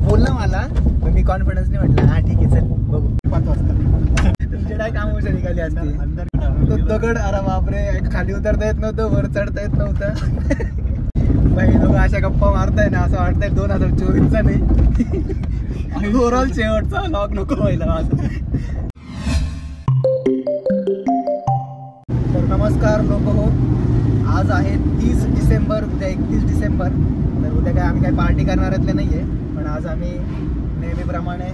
बोल ना मला, पण मी कॉन्फिडन्स नाही म्हटलं. हा ठीक आहे चल बघू 5 वाजता. तुमचे काय काम हुशार निघाली असते. तो दगड, अरे बापरे, खाली उतरता येत नव्हतं, वर चढता येत नव्हतं. बाई लोक अशा गप्पा मारताय ना, असं वाटतंय 2024चा नाही, ओव्हरऑल शेवटचा लॉक नको व्हायला माझं. तर नमस्कार लोक हो, आज आहे 30 डिसेंबर, उद्या 31 डिसेंबर. तर उद्या काय आम्ही काय पार्टी करणाऱ्यातले नाही आहे, पण आज आम्ही नेहमीप्रमाणे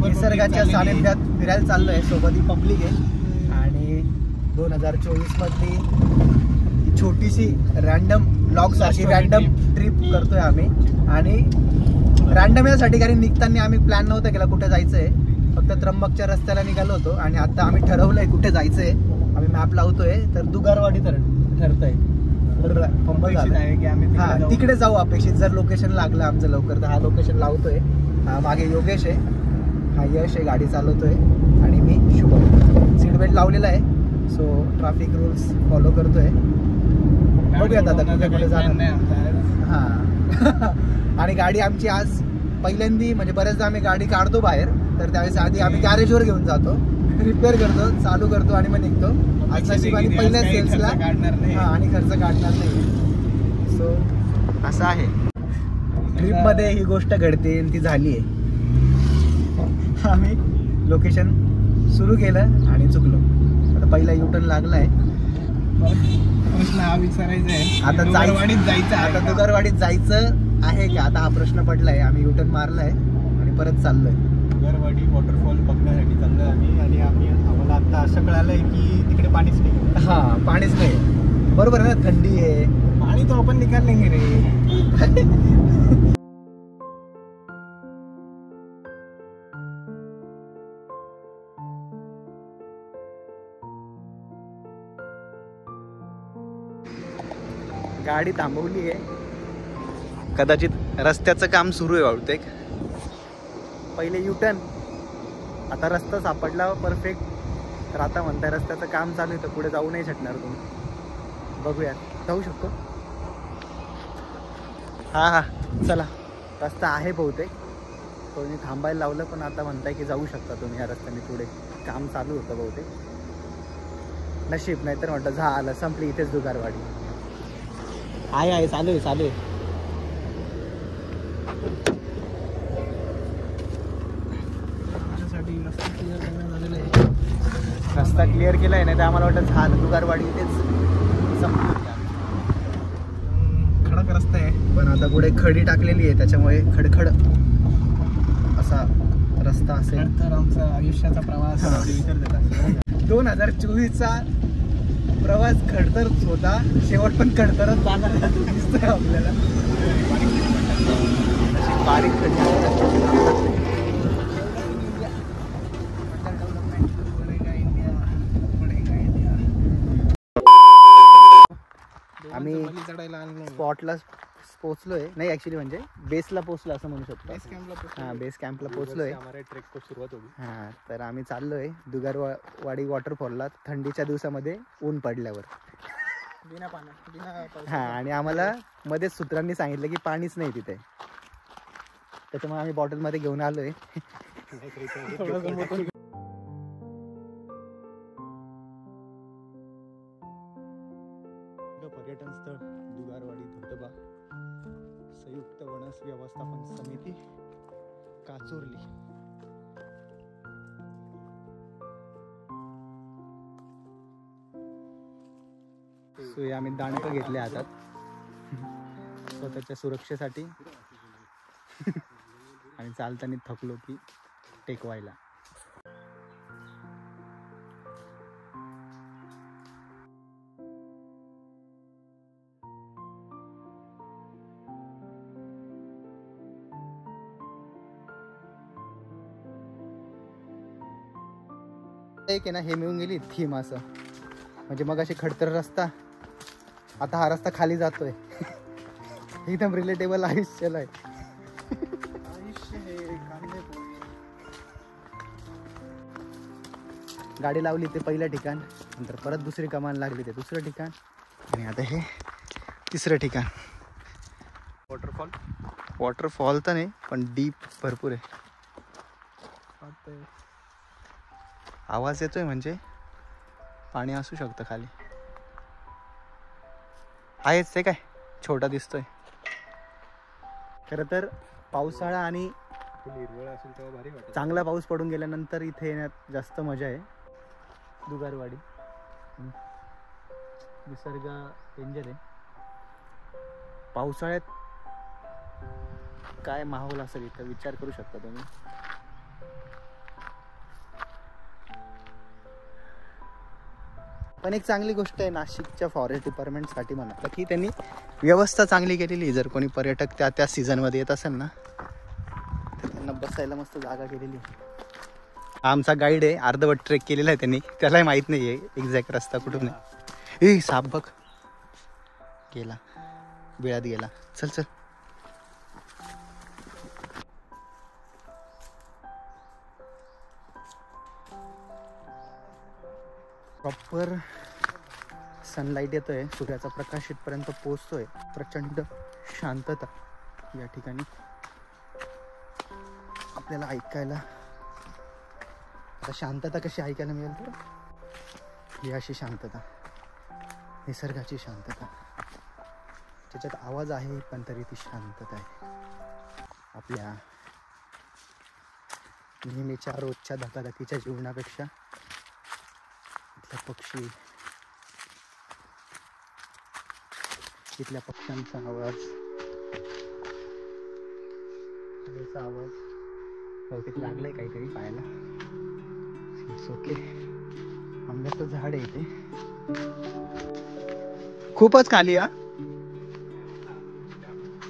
निसर्गाच्या सानिध्यात फिरायला चाललो आहे. सोबत ही पब्लिक आहे आणि 2024 मधली छोटीशी रॅन्डम ब्लॉग्स अशी रॅन्डम ट्रिप करतोय आम्ही. आणि रॅन्डम यासाठी कारण निघताना आम्ही प्लॅन नव्हता केला कुठे जायचं आहे, फक्त त्र्यंबकच्या रस्त्याला निघालो होतो. आणि आता आम्ही ठरवलंय कुठे जायचं आहे, आम्ही मॅप लावतोय. तर दुगारवाडी ठरतंय. हा तिकडे जाऊ अपेक्षित, जर लोकेशन लागलं आमचं लवकर तर. हा लोकेशन लावतोय. हा मागे योगेश आहे, हा यश आहे गाडी चालवतोय, आणि मी शुभम. सीट बेल्ट लावलेला आहे, सो ट्रॅफिक रूल्स फॉलो करतोय. बघूयात आता कुठे कुठे जाणार. हा आणि गाडी आमची आज पहिल्यांदी, म्हणजे बऱ्याचदा आम्ही गाडी काढतो बाहेर, तर त्यावेळेस आधी आम्ही गॅरेजवर घेऊन जातो, रिपेअर करतो, चालू करतो आणि मग निघतो. आज नशिबाने पहिल्याच सेल्सला हा आणि खर्च काढणार नाही. सो असं आहे. ट्रिपमध्ये ही गोष्ट घडते आणि ती झाली आहे. आम्ही लोकेशन सुरू केलं आणि चुकलो. आता पहिला युटर्न लागलाय. प्रश्न हा विचारायचा आहे, आता दुगारवाडीत जायचं आहे. आता दुगारवाडीत जायचं आहे का, आता हा प्रश्न पडलाय. आम्ही युटर्न मारलाय आणि परत चाललोय. दुगारवाडी वॉटरफॉल बघण्यासाठी चाललोय आम्ही. आणि आम्हाला आता असं कळालंय की तिकडे पाणीच नाही. हा पाणीच नाही, बरोबर आहे ना, थंडी आहे. पाणी तो आपण निकाल लेंगे रे. गाडी थांबवली आहे, कदाचित रस्त्याचं काम सुरू आहे बहुतेक. पहिले युटर्न, आता रस्ता सापडला परफेक्ट. तर आता म्हणताय रस्त्याचं काम चालू आहे, तर पुढे जाऊ नाही शकणार तुम्ही. बघूया, जाऊ शकतो. हा चला, रस्ता आहे बहुतेक. तो मी थांबायला लावलं, पण आता म्हणताय की जाऊ शकता तुम्ही या रस्त्याने पुढे. काम चालू होतं बहुतेक. नशीब, नाही तर म्हटलं झालं संपली इथेच दुगारवाडी. आहे चालू आहे. रस्ता क्लिअर केलाय, नाही तर आम्हाला वाटतं झालं दुगारवाडी इथेच संपली. खडक रस्ता आहे, पण आता पुढे खडी टाकलेली आहे, त्याच्यामुळे खडखड असा रस्ता असेल. तर आमचा आयुष्याचा प्रवास 2024चा प्रवास खडतरच होता, शेवट पण खडतरच जाणार दिसतोय आपल्याला. बारीक आम्ही स्पॉटला पोहोचलोय, नाही ऍक्च्युली म्हणजे बेसला पोहोचलो असं म्हणू शकतो. हा बेस कॅम्पला पोहोचलोय. ट्रेक सुरुवात होती. हा तर आम्ही चाललोय दुगारवाडी वॉटरफॉलला थंडीच्या दिवसामध्ये, ऊन पडल्यावर. हा आणि आम्हाला मध्येच सूत्रांनी सांगितलं की पाणीच नाही तिथे, त्याच्यामुळे आम्ही बॉटलमध्ये घेऊन आलोय. पर्यटन स्थळ दुगारवाडी धबधबा, संयुक्त वनस व्यवस्थापन समिती, काचोरली. सो आम्ही दांडकं घेतले हातात स्वतःच्या सुरक्षेसाठी. आणि चालताना थकलो की टेकवायला. एक आहे ना, हे मिळून गेली थीम असं, म्हणजे मग अशी खडतर रस्ता, आता हा रस्ता खाली जातोय. एकदम रिलेटेबल आयुष्याला आहे. गाडी लावली ते पहिलं ठिकाण, नंतर परत दुसरी कमान लागली ते दुसरं ठिकाण, आणि आता हे तिसरं ठिकाण. वॉटरफॉल तर नाही पण डीप भरपूर आहे. आवाज येतोय म्हणजे पाणी असू शकतं खाली. आहेच ते काय छोटा दिसतोय. खरं तर पावसाळा आणि हिरवळ असेल तेव्हा भारी वाटत. चांगला पाऊस पडून गेल्यानंतर इथे येण्यात जास्त मजा आहे. दुगारवाडी निसर्ग डेंजर आहे. पावसाळ्यात काय माहोल असेल इथं विचार करू शकता तुम्ही. पण एक चांगली गोष्ट आहे नाशिकच्या फॉरेस्ट डिपार्टमेंटसाठी म्हणा की त्यांनी व्यवस्था चांगली केलेली. जर कोणी पर्यटक त्या सीझनमध्ये येत असेल ना तर त्यांना बसायला मस्त जागा केलेली. आमचा गाईड आहे, अर्धवट ट्रेक केलेला आहे त्यांनी, त्यालाही माहीत नाही आहे एक्झॅक्ट रस्ता कुठून आहे. ए साप बघ गेला, बिळात गेला. चल चल. प्रॉपर सनलाईट येतोय, सूर्याचा प्रकाश इथपर्यंत पोहोचतोय. प्रचंड शांतता या ठिकाणी आपल्याला ऐकायला. आता शांतता कशी ऐकायला मिळेल तर ही अशी शांतता, निसर्गाची शांतता, त्याच्यात आवाज आहे पण तरी ती शांतता आहे. आपल्या नेहमीच्या रोजच्या धकाधकीच्या जीवनापेक्षा इथल्या पक्षी, इथल्या पक्ष्यांचा आवाज, हवेचा आवाज. बहुतेक लागलंय काहीतरी पाहायला. ओके, आंब्याचं झाड आहे इथे. खूपच खाली. हा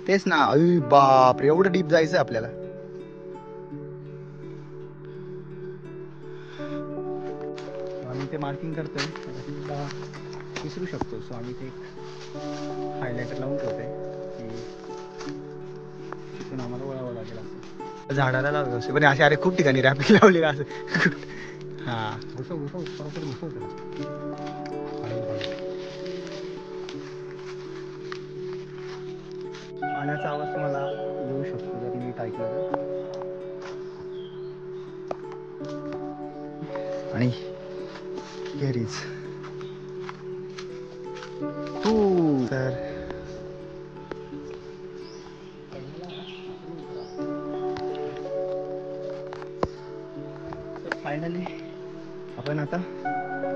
तेच ना. अरे बाप रे, एवढं डीप जायचं आपल्याला. आम्ही ते मार्किंग करतोय, विसरू शकतो. सो आम्ही ते हायलायटर लावून ठेवतोय की तिथून आम्हाला वळावं लागेल असं. झाडाला लावलं पण असे. अरे खूप ठिकाणी रॅपिंग लावलेलं असं. हा पाण्याचा आवाज तुम्हाला येऊ शकतो जर नीट ऐकलं तर. आणि हिअर इज तू तर फायनली आपण आता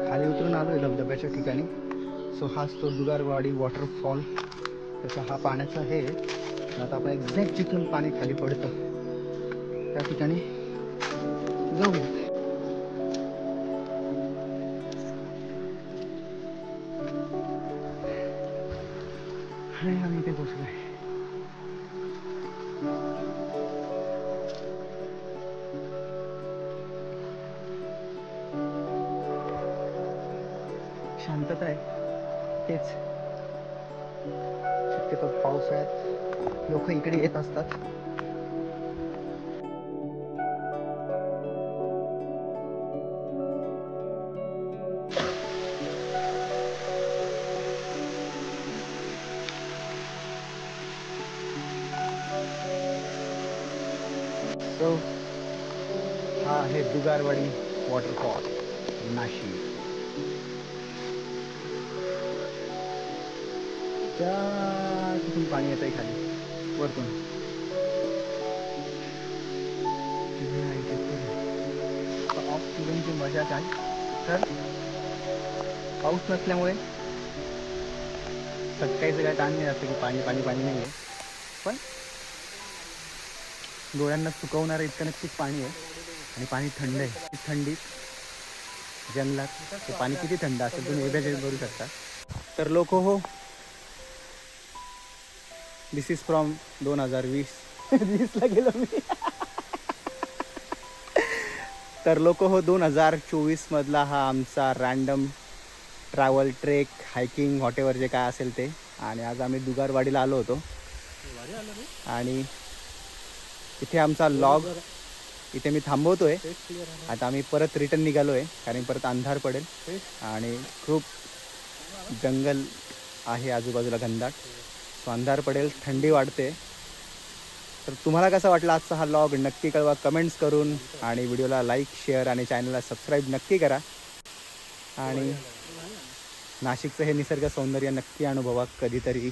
खाली उतरून आलोय धबधब्याच्या ठिकाणी. सो हाच तो दुगारवाडी वॉटरफॉल. त्याचा हा पाण्याचा हे. आता आपण एक्झॅक्ट जिथून पाणी खाली पडतं त्या ठिकाणी जाऊया. आणि आम्ही इथे पोहोचलोय. शांतता आहे. तेच शक्यतो पावसाळ्यात लोक इकडे येत असतात. सो हा आहे दुगारवाडी वॉटरफॉल नाशिक. त्या तिथून पाणी येत आहे खाली वरतून. ऑफ सीझनची मजा काय तर पाऊस नसल्यामुळे सकाळीचं काय ताण नाही असतं की पाणी पाणी पाणी नाही आहे. पण डोळ्यांना सुकवणारं इतकं नक्कीच पाणी आहे. आणि पाणी थंड आहे. थंडीत जंगलात ते पाणी किती थंड असेल तुम्ही इमॅजिन करू शकता. तर लोक हो, दिस इज फ्रॉम 2020. 20ला गेलो मी. तर लोक हो 2024 मधला हा आमचा random travel, trek, hiking, whatever जे काय असेल ते. आणि आज आम्ही दुगारवाडीला आलो होतो आणि इथे आमचा लॉग इथे मी थांबवतोय. आता आम्ही परत रिटर्न निघालोय कारण परत अंधार पडेल आणि खूप जंगल आहे आजूबाजूला घनदाट. सो अंधार पडेल, थंडी वाढते. तर तुम्हाला कसा वाटला आजचा हा व्लॉग नक्की कळवा कमेंट्स करून, आणि व्हिडिओला लाईक, शेअर आणि चॅनलला सबस्क्राईब नक्की करा. आणि नाशिकचं हे निसर्ग सौंदर्य नक्की अनुभवा कधीतरी.